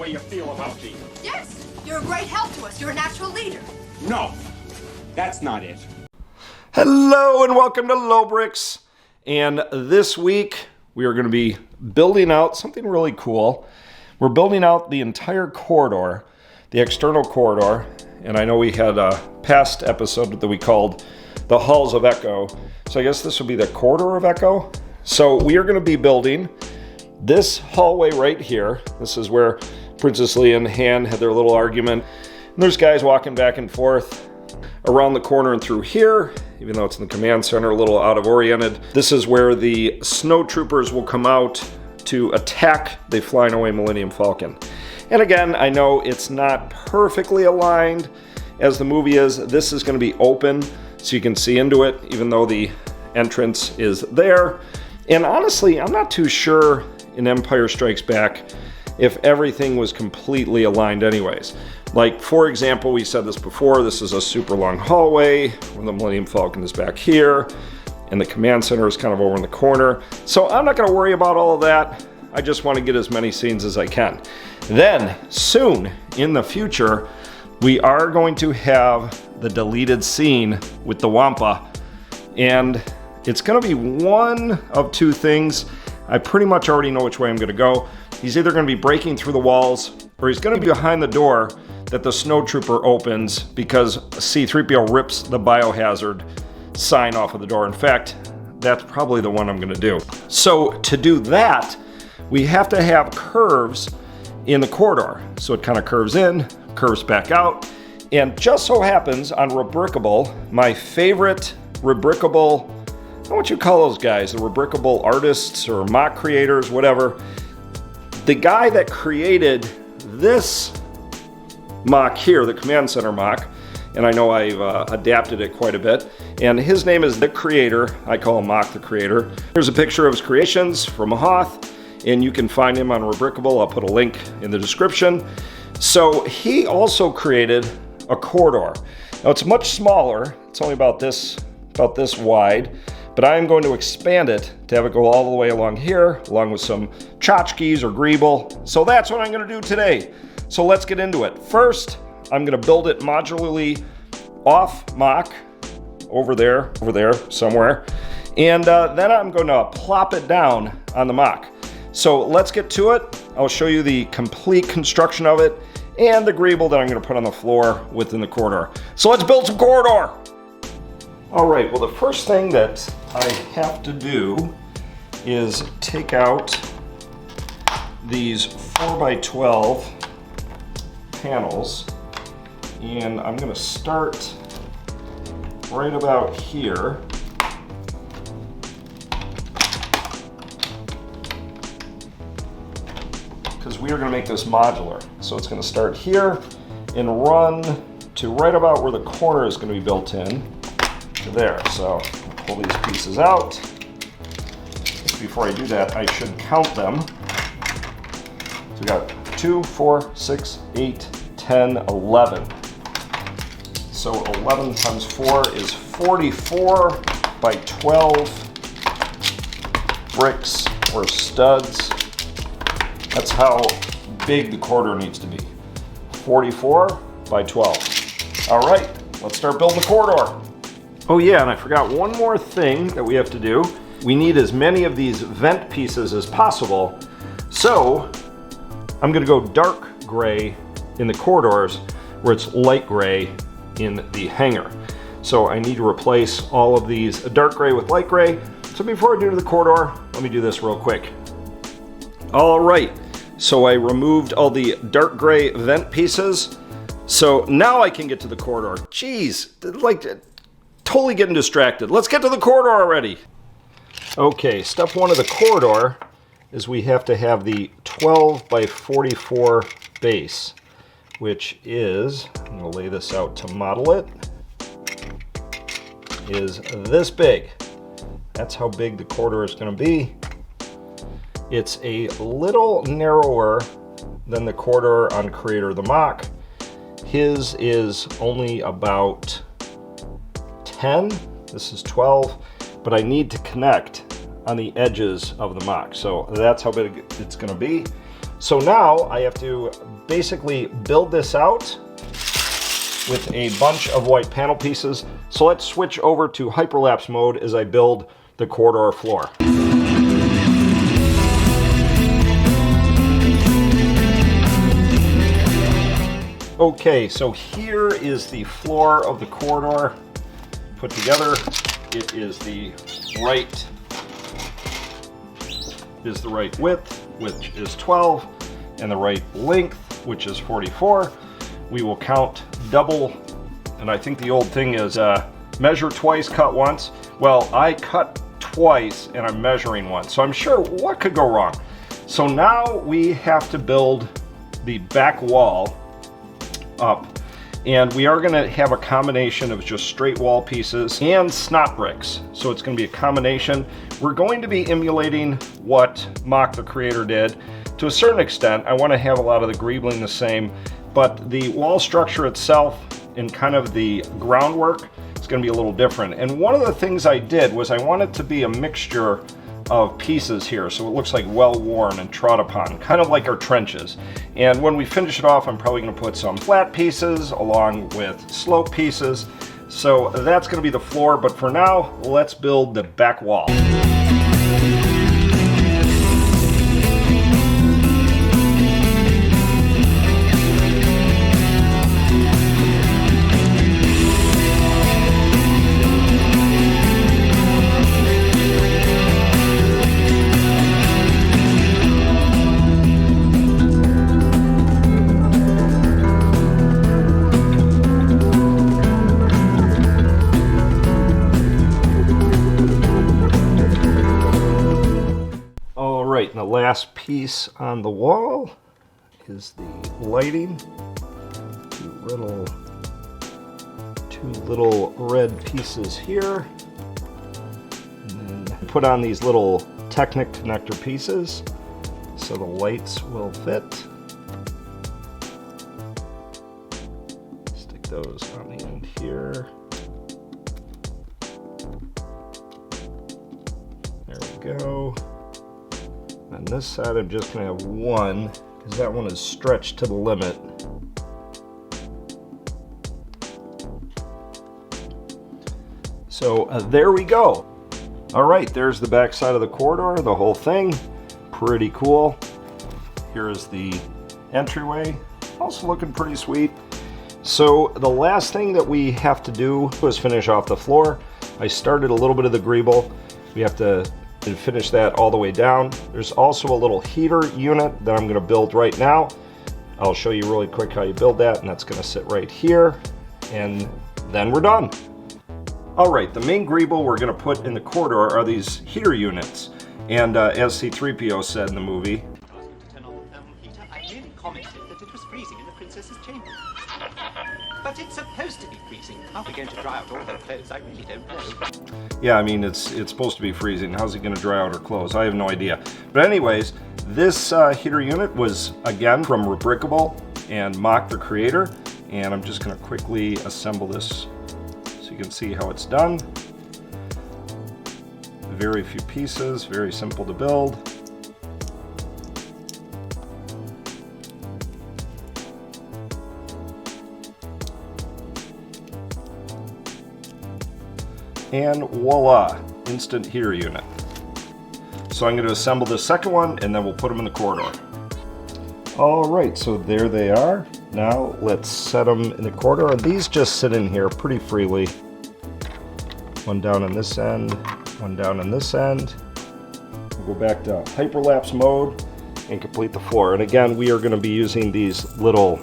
way you feel about me. Yes, you're a great help to us. You're a natural leader. No, that's not it. Hello and welcome to Lobricks. And this week we are going to be building out something really cool. We're building out the entire corridor, the external corridor. And I know we had a past episode that we called the Halls of Echo. So I guess this will be the Corridor of Echo. So we are going to be building this hallway right here. This is where Princess Leia and Han had their little argument. And there's guys walking back and forth around the corner and through here, even though it's in the command center, a little out of oriented. This is where the snow troopers will come out to attack the flying away Millennium Falcon. And again, I know it's not perfectly aligned as the movie is. This is going to be open so you can see into it, even though the entrance is there. And honestly, I'm not too sure in Empire Strikes Back if everything was completely aligned anyways. Like, for example, we said this before, this is a super long hallway where the Millennium Falcon is back here and the command center is kind of over in the corner. So I'm not going to worry about all of that. I just want to get as many scenes as I can. Then, soon in the future, we are going to have the deleted scene with the Wampa. And it's going to be one of two things. I pretty much already know which way I'm going to go. He's either going to be breaking through the walls or he's going to be behind the door that the snowtrooper opens because C-3PO rips the biohazard sign off of the door. In fact, that's probably the one I'm going to do. So to do that, we have to have curves in the corridor. So it kind of curves in, curves back out. And just so happens on Rubricable, my favorite Rubricable, I don't know what you call those guys, the Rubricable artists or MOC creators, whatever. The guy that created this MOC here, the Command Center MOC, and I know I've adapted it quite a bit, and his name is The Creator. I call him MOC The Creator. Here's a picture of his creations from Hoth, and you can find him on Rubricable. I'll put a link in the description. So he also created a corridor. Now it's much smaller. It's only about this wide, but I am going to expand it to have it go all the way along here, along with some tchotchkes or Greeble. So that's what I'm going to do today. So let's get into it. First, I'm going to build it modularly off MOC, over there somewhere. And then I'm going to plop it down on the MOC. So let's get to it. I'll show you the complete construction of it and the Greeble that I'm going to put on the floor within the corridor. So let's build some corridor. All right, well, the first thing that I have to do is take out these 4x12 panels, and I'm going to start right about here. Because we are going to make this modular. So it's going to start here and run to right about where the corner is going to be built in to there. So I'll pull these pieces out. Before I do that, I should count them. So we got 2, 4, 6, 8, 10, 11. So 11 times 4 is 44 by 12 bricks or studs. That's how big the corridor needs to be. 44 by 12. All right, let's start building the corridor. Oh yeah, and I forgot one more thing that we have to do. We need as many of these vent pieces as possible. So I'm gonna go dark gray in the corridors where it's light gray in the hangar. So I need to replace all of these dark gray with light gray. So before I do the corridor, let me do this real quick. All right, so I removed all the dark gray vent pieces. So now I can get to the corridor. Jeez, like totally getting distracted. Let's get to the corridor already. Okay, step one of the corridor is we have to have the 12 by 44 base, which is, I'm gonna lay this out to model it, is this big. That's how big the corridor is gonna be. It's a little narrower than the corridor on Creator the MOC. His is only about 10, this is 12, but I need to connect on the edges of the MOC. So that's how big it's gonna be. So now I have to basically build this out with a bunch of white panel pieces. So let's switch over to hyperlapse mode as I build the corridor floor. Okay, so here is the floor of the corridor put together. It is the right width, which is 12, and the right length, which is 44. We will count double, and I think the old thing is measure twice, cut once. Well, I cut twice and I'm measuring once, so I'm sure what could go wrong. So now we have to build the back wall up, and we are going to have a combination of just straight wall pieces and snot bricks. So it's going to be a combination. We're going to be emulating what MOCS the creator did to a certain extent. I want to have a lot of the greebling the same, but the wall structure itself and kind of the groundwork is going to be a little different. And one of the things I did was I wanted to be a mixture of pieces here, so it looks like well worn and trod upon, kind of like our trenches. And when we finish it off, I'm probably going to put some flat pieces along with slope pieces. So that's going to be the floor, but for now, let's build the back wall. And the last piece on the wall is the lighting. Two little red pieces here. And then put on these little Technic connector pieces so the lights will fit. Stick those on the end here. There we go. On this side, I'm just going to have one, because that one is stretched to the limit. So there we go. All right, there's the back side of the corridor, the whole thing. Pretty cool. Here's the entryway, also looking pretty sweet. So the last thing that we have to do is finish off the floor. I started a little bit of the Greeble. We have to finish that all the way down. There's also a little heater unit that I'm going to build right now. I'll show you really quick how you build that, and that's going to sit right here, and then we're done. All right, the main Greeble we're going to put in the corridor are these heater units, and as C-3PO said in the movie, I merely commented that it was freezing in the princess's chamber. But it's supposed to be freezing. How are we going to dry out all her clothes? I really don't know. Yeah, I mean, it's supposed to be freezing. How's it going to dry out her clothes? I have no idea. But anyways, this heater unit was, again, from Greeble and MOCS the creator. And I'm just going to quickly assemble this so you can see how it's done. Very few pieces, very simple to build. And voila, instant heater unit. So I'm going to assemble the second one and then we'll put them in the corridor. All right, so there they are. Now let's set them in the corridor. And these just sit in here pretty freely. One down on this end, one down on this end. We'll go back to hyperlapse mode and complete the floor. And again, we are going to be using these little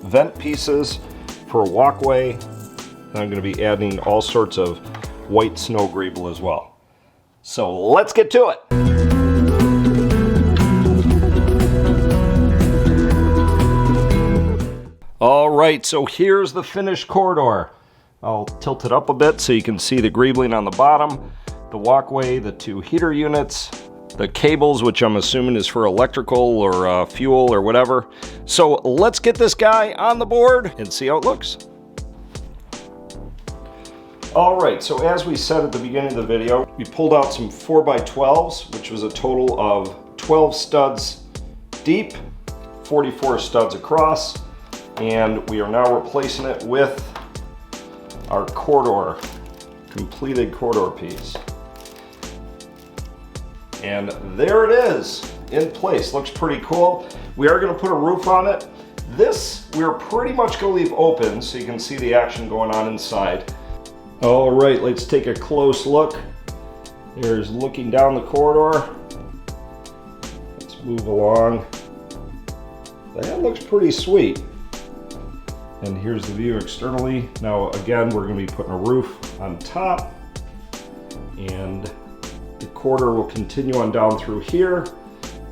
vent pieces for a walkway. And I'm going to be adding all sorts of white snow Greeble as well. So let's get to it. All right, so here's the finished corridor. I'll tilt it up a bit so you can see the greebling on the bottom, the walkway, the two heater units, the cables, which I'm assuming is for electrical or fuel or whatever. So let's get this guy on the board and see how it looks. All right, so as we said at the beginning of the video, we pulled out some 4x12s, which was a total of 12 studs deep, 44 studs across, and we are now replacing it with our corridor, completed corridor piece. And there it is, in place. Looks pretty cool. We are gonna put a roof on it. This, we're pretty much gonna leave open so you can see the action going on inside. All right, let's take a close look. Here's looking down the corridor. Let's move along. That looks pretty sweet. And here's the view externally. Now again, we're gonna be putting a roof on top, and the corridor will continue on down through here.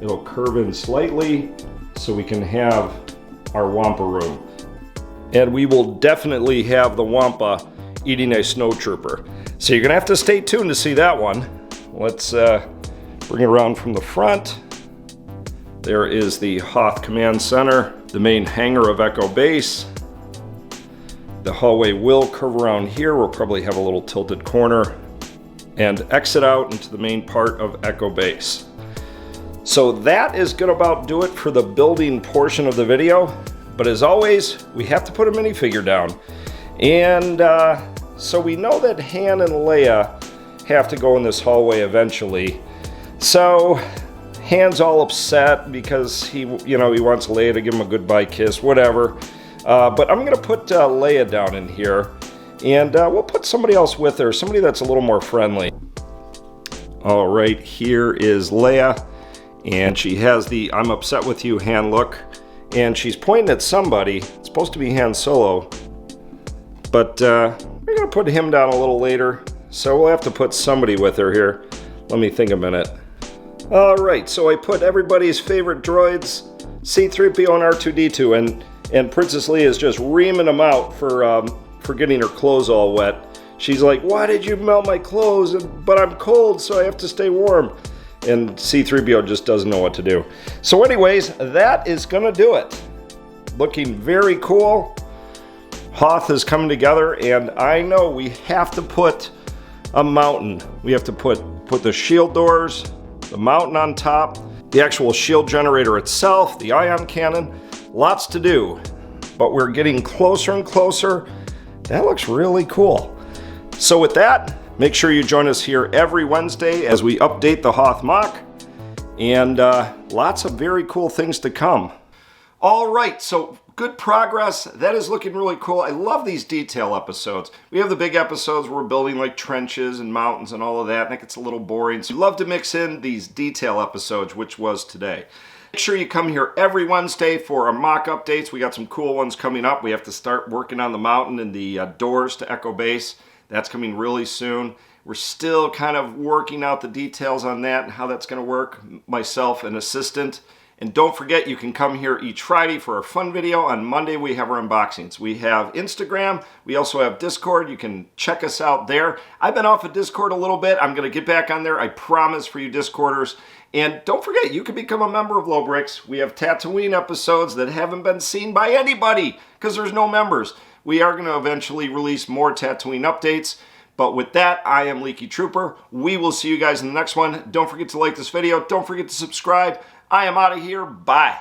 It'll curve in slightly so we can have our Wampa room. And we will definitely have the Wampa eating a snow trooper. So you're gonna have to stay tuned to see that one. Let's bring it around from the front. There is the Hoth Command Center, the main hangar of Echo Base. The hallway will curve around here. We'll probably have a little tilted corner and exit out into the main part of Echo Base. So that is gonna about do it for the building portion of the video. But as always, we have to put a minifigure down. And so we know that Han and Leia have to go in this hallway eventually. So Han's all upset because he wants Leia to give him a goodbye kiss, whatever. But I'm gonna put Leia down in here, and we'll put somebody else with her, somebody that's a little more friendly. All right, here is Leia, and she has the "I'm upset with you, Han" look, and she's pointing at somebody. It's supposed to be Han Solo, but we're gonna put him down a little later, so we'll have to put somebody with her here. Let me think a minute. All right, so I put everybody's favorite droids, C-3PO and R2-D2, and Princess Leia is just reaming them out for getting her clothes all wet. She's like, "Why did you melt my clothes? But I'm cold, so I have to stay warm." And C-3PO just doesn't know what to do. So anyways, that is gonna do it. Looking very cool. Hoth is coming together, and I know we have to put a mountain. We have to put the shield doors, the mountain on top, the actual shield generator itself, the ion cannon. Lots to do, but we're getting closer and closer. That looks really cool. So with that, make sure you join us here every Wednesday as we update the Hoth MOC, and lots of very cool things to come. All right, so good progress. That is looking really cool. I love these detail episodes. We have the big episodes where we're building like trenches and mountains and all of that, and it gets a little boring. So we love to mix in these detail episodes, which was today. Make sure you come here every Wednesday for our mock updates. We got some cool ones coming up. We have to start working on the mountain and the doors to Echo Base. That's coming really soon. We're still kind of working out the details on that and how that's going to work, myself and assistant. And don't forget, you can come here each Friday for our fun video. On Monday, we have our unboxings. We have Instagram. We also have Discord. You can check us out there. I've been off of Discord a little bit. I'm going to get back on there, I promise, for you Discorders. And don't forget, you can become a member of Lobricks. We have Tatooine episodes that haven't been seen by anybody because there's no members. We are going to eventually release more Tatooine updates. But with that, I am Leaky Trooper. We will see you guys in the next one. Don't forget to like this video. Don't forget to subscribe. I am out of here. Bye.